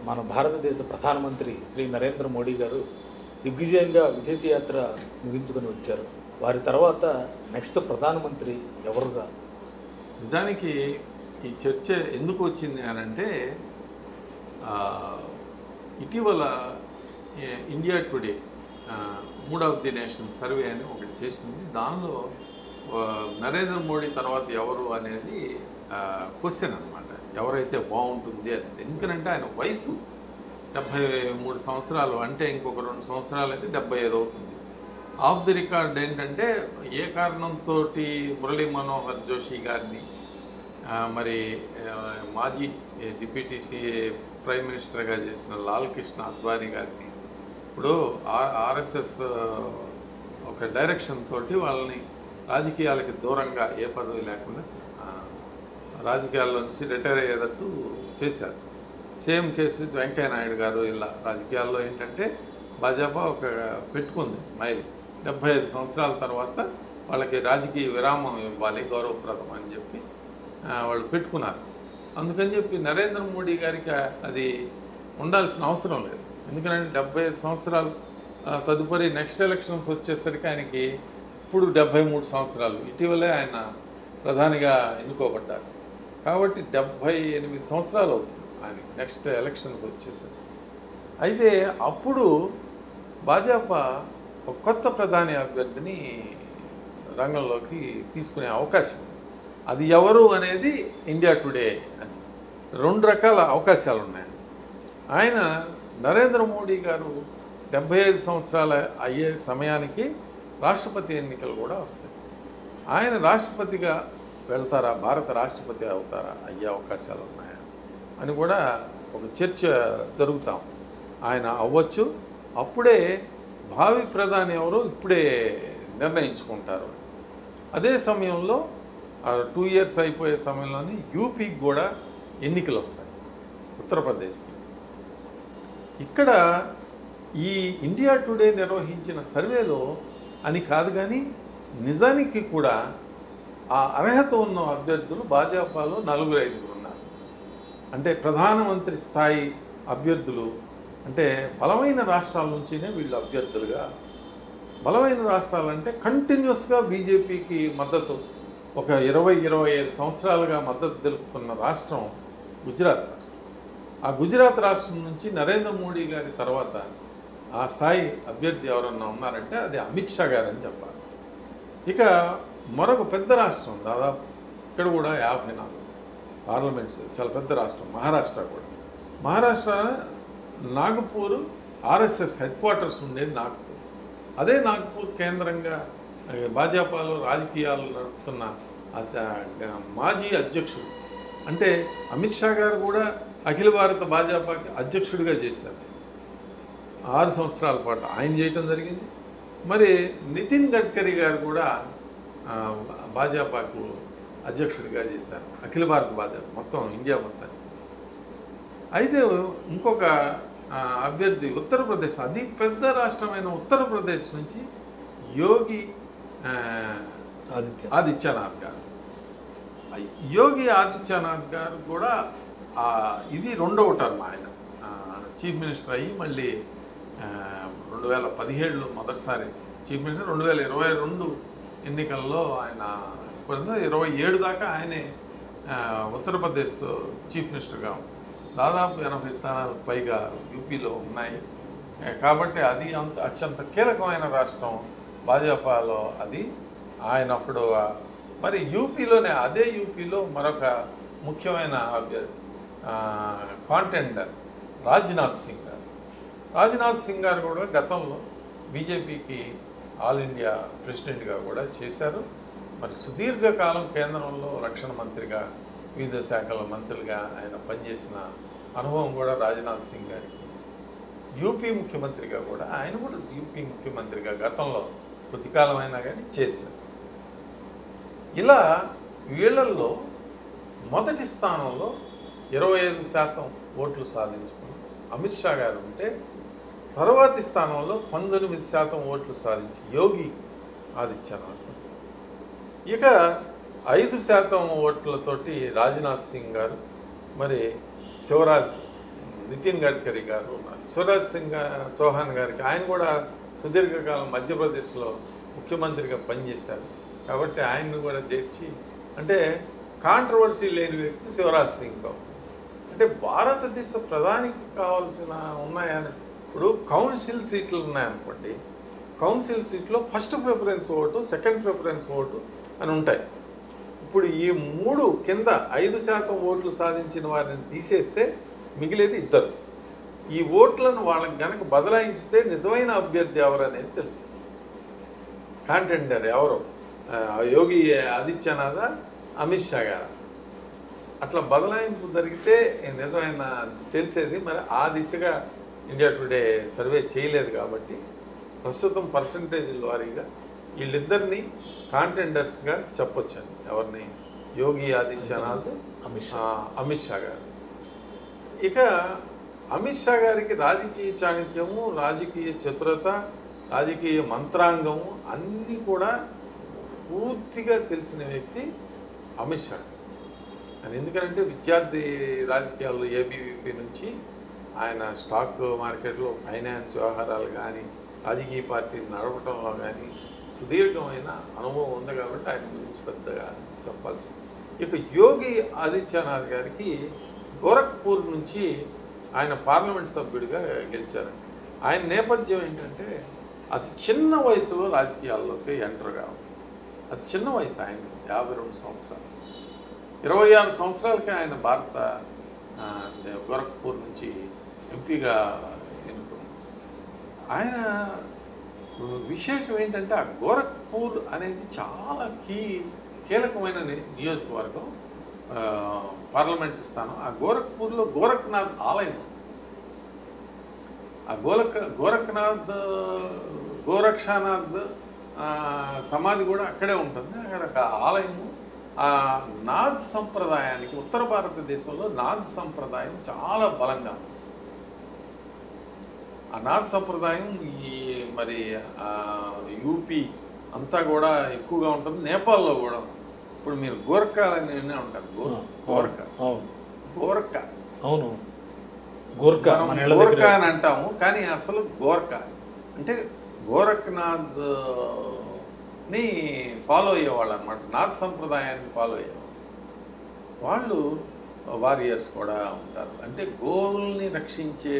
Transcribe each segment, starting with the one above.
మన భారతదేశ ప్రధానమంత్రి శ్రీ నరేంద్ర మోడీ గారు దిగ్విజయంగా విదేశీ యాత్ర ముగించుకొని వచ్చారు. వారి తర్వాత నెక్స్ట్ ప్రధానమంత్రి ఎవరుగా? నిజానికి ఈ చర్చ ఎందుకు వచ్చింది అని అంటే ఇటీవల India today mood of the nation survey అని ఒకటి చేసింది. దానిలో నరేంద్ర మోడీ తర్వాత ఎవరు అనేది క్వశ్చన్ అనమాట. ఎవరైతే బాగుంటుంది అని. ఎందుకనంటే ఆయన వయసు 73 సంవత్సరాలు, అంటే ఇంకొక 2 సంవత్సరాలు అయితే 75 అవుతుంది. ఆఫ్ ది రికార్డ్ ఏంటంటే ఏ కారణంతో మురళీ మనోహర్ జోషి గారిని, మరి మాజీ డిప్యూటీ ప్రైమ్ మినిస్టర్గా చేసిన లాల్ కృష్ణ అద్వానీ గారిని, ఇప్పుడు ఆర్ఎస్ఎస్ ఒక డైరెక్షన్ తోటి వాళ్ళని రాజకీయాలకి దూరంగా ఏ పదవి లేకుండా రాజకీయాల్లో నుంచి రిటైర్ అయ్యేటట్టు చేశారు. సేమ్ కేసు వెంకయ్య నాయుడు గారు. ఇలా రాజకీయాల్లో ఏంటంటే భాజపా ఒక పెట్టుకుంది మైలు 75 సంవత్సరాల తర్వాత వాళ్ళకి రాజకీయ విరామం ఇవ్వాలి గౌరవప్రదం అని చెప్పి వాళ్ళు పెట్టుకున్నారు. అందుకని చెప్పి నరేంద్ర మోడీ గారికి అది ఉండాల్సిన అవసరం లేదు. ఎందుకంటే 75 సంవత్సరాలు తదుపరి నెక్స్ట్ ఎలక్షన్స్ వచ్చేసరికి ఆయనకి ఇప్పుడు 73 సంవత్సరాలు. ఇటీవలే ఆయన ప్రధానిగా ఎన్నుకోబడ్డారు కాబట్టి 78 సంవత్సరాలు అవుతుంది ఆయన నెక్స్ట్ ఎలక్షన్స్ వచ్చేసరికి. అయితే అప్పుడు భాజపా ఒక కొత్త ప్రధాని అభ్యర్థిని రంగంలోకి తీసుకునే అవకాశం ఉంది. అది ఎవరు అనేది ఇండియా టుడే అని 2 రకాల అవకాశాలు ఉన్నాయి. ఆయన నరేంద్ర మోడీ గారు 75 సంవత్సరాలు అయ్యే సమయానికి రాష్ట్రపతి ఎన్నికలు కూడా వస్తాయి. ఆయన రాష్ట్రపతిగా వెళ్తారా, భారత రాష్ట్రపతి అవుతారా, అయ్యే అవకాశాలు ఉన్నాయా అని కూడా ఒక చర్చ జరుగుతాం. ఆయన అవ్వచ్చు. అప్పుడే భావి ప్రధాని ఎవరో ఇప్పుడే నిర్ణయించుకుంటారు. అదే సమయంలో 2 ఇయర్స్ అయిపోయే సమయంలోనే యూపీకి కూడా ఎన్నికలు వస్తాయి, ఉత్తరప్రదేశ్. ఇక్కడ ఈ ఇండియా టుడే నిర్వహించిన సర్వేలో అని కాదు కానీ నిజానికి కూడా ఆ అర్హత ఉన్న అభ్యర్థులు భాజపాలో 4-5 ఉన్నారు. అంటే ప్రధానమంత్రి స్థాయి అభ్యర్థులు, అంటే బలమైన రాష్ట్రాల నుంచినే వీళ్ళు అభ్యర్థులుగా. బలమైన రాష్ట్రాలంటే కంటిన్యూస్గా బీజేపీకి మద్దతు ఒక 20-25 సంవత్సరాలుగా మద్దతు తెలుపుతున్న రాష్ట్రం గుజరాత్ రాష్ట్రం. ఆ గుజరాత్ రాష్ట్రం నుంచి నరేంద్ర మోడీ గారి తర్వాత ఆ స్థాయి అభ్యర్థి ఎవరన్నా ఉన్నారంటే అది అమిత్ షా గారు అని చెప్పాలి. ఇక మరొక పెద్ద రాష్ట్రం, దాదాపు ఇక్కడ కూడా 54 పార్లమెంట్స్, చాలా పెద్ద రాష్ట్రం మహారాష్ట్ర కూడా. Maharashtra Nagpur RSS head quarters ఉండేది నాగపూర్. అదే నాగపూర్ కేంద్రంగా భాజపాలో రాజకీయాలు నడుపుతున్న మాజీ అధ్యక్షుడు, అంటే అమిత్ షా గారు కూడా అఖిల భారత భాజపాకి అధ్యక్షుడిగా చేశారు. 6 సంవత్సరాల పాటు ఆయన చేయటం జరిగింది. మరి నితిన్ గడ్కరీ గారు కూడా భాజపాకు అధ్యక్షుడిగా చేశారు, అఖిల భారత భాజపా మొత్తం ఇండియా మొత్తాన్ని. అయితే ఇంకొక అభ్యర్థి ఉత్తరప్రదేశ్, అది పెద్ద రాష్ట్రమైన ఉత్తరప్రదేశ్ నుంచి యోగి ఆదిత్యనాథ్ గారు. యోగి ఆదిత్యనాథ్ గారు కూడా ఇది 2వ టర్మ్. ఆయన చీఫ్ మినిస్టర్ అయ్యి మళ్ళీ 2017లో మొదటిసారి చీఫ్ మినిస్టర్, 2022 ఎన్నికల్లో ఆయన 27 దాకా ఆయనే ఉత్తరప్రదేశ్ చీఫ్ మినిస్టర్గా. దాదాపు 80 స్థానాలకు పైగా యూపీలో ఉన్నాయి కాబట్టి అది అత్యంత కీలకమైన రాష్ట్రం భాజపాలో. అది ఆయన అప్పుడు మరి యూపీలోనే, అదే యూపీలో మరొక ముఖ్యమైన కాంటెండర్ రాజ్నాథ్ సింగ్ గారు. రాజ్నాథ్ సింగ్ గారు కూడా గతంలో బీజేపీకి ఆల్ ఇండియా ప్రెసిడెంట్గా కూడా చేశారు. మరి సుదీర్ఘకాలం కేంద్రంలో రక్షణ మంత్రిగా, వివిధ శాఖల మంత్రులుగా ఆయన పనిచేసిన అనుభవం కూడా రాజ్నాథ్ సింగ్ గారికి. యూపీ ముఖ్యమంత్రిగా కూడా ఆయన కూడా యూపీ ముఖ్యమంత్రిగా గతంలో కొద్ది కాలం అయినా కానీ చేశారు. ఇలా వీళ్ళల్లో మొదటి స్థానంలో 25% ఓట్లు సాధించుకుని అమిత్ షా గారు ఉంటే, తర్వాతి స్థానంలో 19% ఓట్లు సాధించి యోగి ఆదిత్యనాథ్. ఇక 5% ఓట్లతోటి రాజ్నాథ్ సింగ్ గారు, మరి శివరాజ్ నితిన్ గడ్కరీ గారు ఉన్నారు, శివరాజ్ సింగ్ చౌహాన్ గారికి, ఆయన కూడా సుదీర్ఘకాలం మధ్యప్రదేశ్లో ముఖ్యమంత్రిగా పనిచేశారు కాబట్టి ఆయన్ని కూడా చేర్చి, అంటే కాంట్రవర్సీ లేని వ్యక్తి శివరాజ్ సింగ్ చౌహాన్. అంటే భారతదేశ ప్రధానికి కావాల్సిన ఉన్నాయని, ఇప్పుడు కౌన్సిల్ సీట్లు ఉన్నాయనుకోండి, కౌన్సిల్ సీట్లో first preference vote, second preference vote అని ఉంటాయి. ఇప్పుడు ఈ 3 కింద 5% ఓట్లు సాధించిన వారిని తీసేస్తే మిగిలేది 2. ఈ ఓట్లను వాళ్ళకి గనక బదలాయిస్తే నిజమైన అభ్యర్థి ఎవరు అనేది తెలుస్తుంది. కాంటెండర్ ఎవరు, యోగి ఆదిత్యనాథ, అమిత్ షా గారు. అట్లా బదలాయింపు జరిగితే నిజమైన తెలిసేది. మరి ఆ దిశగా ఇండియా టుడే సర్వే చేయలేదు కాబట్టి ప్రస్తుతం పర్సంటేజ్ల వారీగా వీళ్ళిద్దరిని కాంటెండర్స్గా చెప్పొచ్చండి. ఎవరిని? యోగి ఆదిత్యనాథ్, అమిత్ షా గారు. ఇక అమిత్ షా గారికి రాజకీయ చాణక్యము, రాజకీయ చతురత, రాజకీయ మంత్రాంగము అన్నీ కూడా పూర్తిగా తెలిసిన వ్యక్తి అమిత్ షా. అని ఎందుకంటే విద్యార్థి రాజకీయాల్లో ఏబీవీపీ నుంచి ఆయన స్టాక్ మార్కెట్లో ఫైనాన్స్ వ్యవహారాలు కానీ, రాజకీయ పార్టీని నడపడంలో కానీ సుదీర్ఘమైన అనుభవం ఉంది కాబట్టి ఆయన గురించి పెద్దగా చెప్పాల్సింది. ఇక యోగి ఆదిత్యనాథ్ గారికి గోరఖ్పూర్ నుంచి ఆయన పార్లమెంట్ సభ్యుడిగా గెలిచారు. ఆయన నేపథ్యం ఏంటంటే అతి చిన్న వయసులో రాజకీయాల్లోకి ఎంటర్ కావాలి. అతి చిన్న వయసు, ఆయన 52 సంవత్సరాలు. 26 సంవత్సరాలకే ఆయన భారత గోరఖ్పూర్ నుంచి ఎంపీగా ఎన్నుకున్నారు. ఆయన విశేషం ఏంటంటే ఆ గోరఖ్పూర్ అనేది చాలా కీలకమైన నియోజకవర్గం, పార్లమెంట్ స్థానం. ఆ గోరఖ్పూర్లో గోరఖ్నాథ్ ఆలయం, ఆ గోరఖ్నాథ్ గోరక్షానాథ్ సమాధి కూడా అక్కడే ఉంటుంది. అక్కడ ఒక ఆలయము. ఆ నాథ్ సంప్రదాయానికి, ఉత్తర భారతదేశంలో నాథ్ సంప్రదాయం చాలా బలంగా ఉంది. ఆ నాథ్ సంప్రదాయం ఈ మరి యూపీ అంతా కూడా ఎక్కువగా ఉంటుంది, నేపాల్లో కూడా. ఇప్పుడు మీరు గోర్ఖా అని ఉంటారు, గోర్ఖా అవును, గోర్ఖా గోర్ఖా అని అంటాము, కానీ అసలు గోర్ఖా అంటే గోరఖ్నాథ్ ని ఫాలో అయ్యేవాళ్ళు అనమాట. నాథ్ సంప్రదాయాన్ని ఫాలో అయ్యేవాళ్ళు. వాళ్ళు వారియర్స్ కూడా ఉంటారు, అంటే గోవుల్ని రక్షించే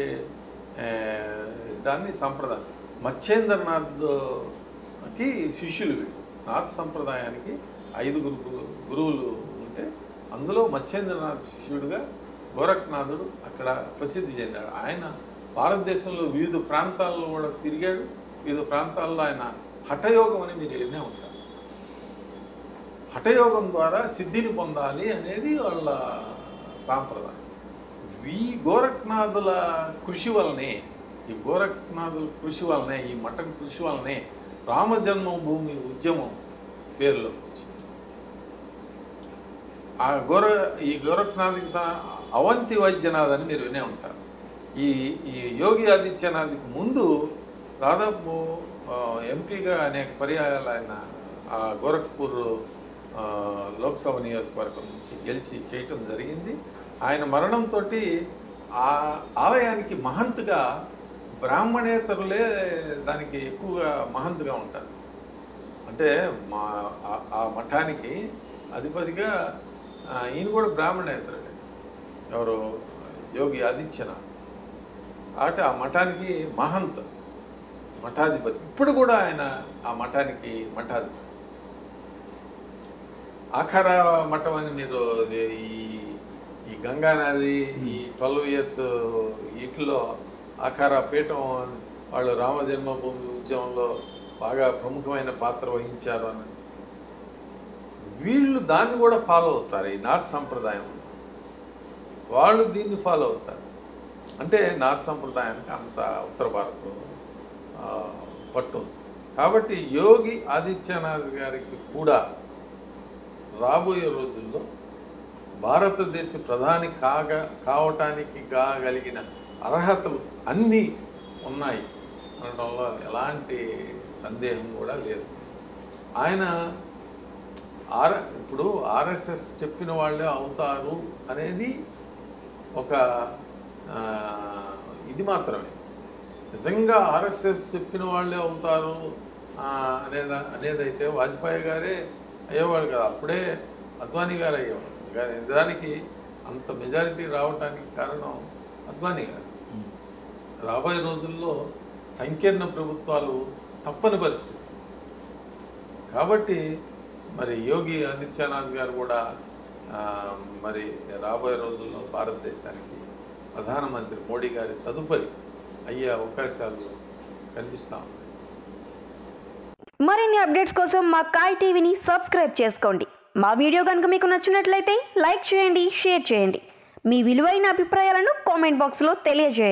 దాన్ని సంప్రదాయం. మత్స్యేంద్రనాథ్కి శిష్యులు వీళ్ళు. నాథ్ సంప్రదాయానికి 5 గురువులు ఉంటే అందులో మత్స్యేంద్రనాథ్ శిష్యుడిగా గోరఖ్నాథుడు అక్కడ ప్రసిద్ధి చెందాడు. ఆయన భారతదేశంలో వివిధ ప్రాంతాల్లో కూడా తిరిగాడు. వివిధ ప్రాంతాల్లో ఆయన హఠయోగం అని మీరు వినే ఉంటారు. హఠయోగం ద్వారా సిద్ధిని పొందాలి అనేది వాళ్ళ సాంప్రదాయం. ఈ గోరఖ్నాథుల కృషి వల్లనే, ఈ మఠం కృషి వల్లనే రామజన్మభూమి ఉద్యమం పేరులోకి వచ్చింది. ఈ గోరఖ్నాథ్కి అవంతి వైద్యనాథ్ అని మీరు వినే ఉంటారు. ఈ యోగి ఆదిత్యనాథ్కి ముందు దాదాపు ఎంపీగా అనేక పర్యాయాలు ఆయన ఆ గోరఖ్పూర్ లోక్సభ నియోజకవర్గం నుంచి గెలిచి చేయటం జరిగింది. ఆయన మరణంతో ఆ ఆలయానికి మహంత్గా బ్రాహ్మణేతరులే దానికి ఎక్కువగా మహంత్గా ఉంటారు. అంటే ఆ మఠానికి అధిపతిగా ఈయన కూడా బ్రాహ్మణేతరుడే, ఎవరు? యోగి ఆదిత్యనాథ్. కాబట్టి ఆ మఠానికి మహంత్, మఠాధిపతి. ఇప్పుడు కూడా ఆయన ఆ మఠానికి మఠాధిపతి. ఆఖరా మఠం అని మీరు ఈ గంగానది, ఈ 12 years వీటిలో ఆఖరా పీఠం వాళ్ళు రామజన్మభూమి ఉద్యమంలో బాగా ప్రముఖమైన పాత్ర వహించారు అని వీళ్ళు దాన్ని కూడా ఫాలో అవుతారు. ఈ నాథ్ సంప్రదాయం వాళ్ళు దీన్ని ఫాలో అవుతారు. అంటే నాథ్ సంప్రదాయానికి అంత ఉత్తర భారత్లో పట్టు ఉంది. కాబట్టి యోగి ఆదిత్యనాథ్ గారికి కూడా రాబోయే రోజుల్లో భారతదేశ ప్రధాని కావటానికి కాగలిగిన అర్హతలు అన్నీ ఉన్నాయి అనడంలో ఎలాంటి సందేహం కూడా లేదు. ఆయన ఇప్పుడు ఆర్ఎస్ఎస్ చెప్పిన వాళ్ళే అవుతారు అనేది ఒక ఇది మాత్రమే. నిజంగా ఆర్ఎస్ఎస్ చెప్పిన వాళ్ళే అవుతారు అనేదైతే వాజ్పేయి గారే అయ్యేవాడు కదా, అప్పుడే అద్వానీ గారు అయ్యేవాడు. కానీ దానికి అంత మెజారిటీ రావడానికి కారణం అద్వానీ గారు. రాబోయే రోజుల్లో సంకీర్ణ ప్రభుత్వాలు తప్పని పరిస్థితి. కాబట్టి మరి యోగి ఆదిత్యనాథ్ గారు కూడా మరి రాబోయే రోజుల్లో భారతదేశానికి ప్రధానమంత్రి మోడీ గారి తదుపరి అయ్యే అవకాశాలు కనిపిస్తా ఉన్నాయి. మరిన్ని అప్డేట్స్ కోసం మా కాయ్ టీవీని సబ్స్క్రైబ్ చేసుకోండి. మా వీడియో కనుక మీకు నచ్చినట్లయితే లైక్ చేయండి, షేర్ చేయండి. మీ విలువైన అభిప్రాయాలను కామెంట్ బాక్స్లో తెలియజేయండి.